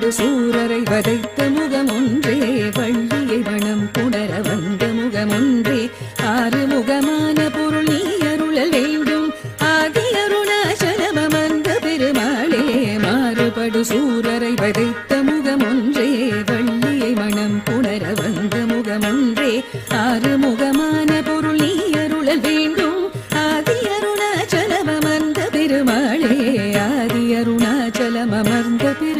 மாறுபடு சூரரை வதைத்த முகமொன்றே வள்ளியை மனம் புணர வந்த முகமொன்றே ஆறுமுகமான பொருள் நீ அருளல் வேண்டும் ஆதி அருணாச்சலமர்ந்த பெருமாளே மாறுபடு சூரரை வதைத்த முகமொன்றே வள்ளியை மனம் புணர வந்த முகமொன்றே ஆறுமுகமான பொருள் நீ அருளல் வேண்டும் ஆதி அருணாச்சலமர்ந்த பெருமாளே ஆதி அருணாச்சலமர்ந்த பெருமாளே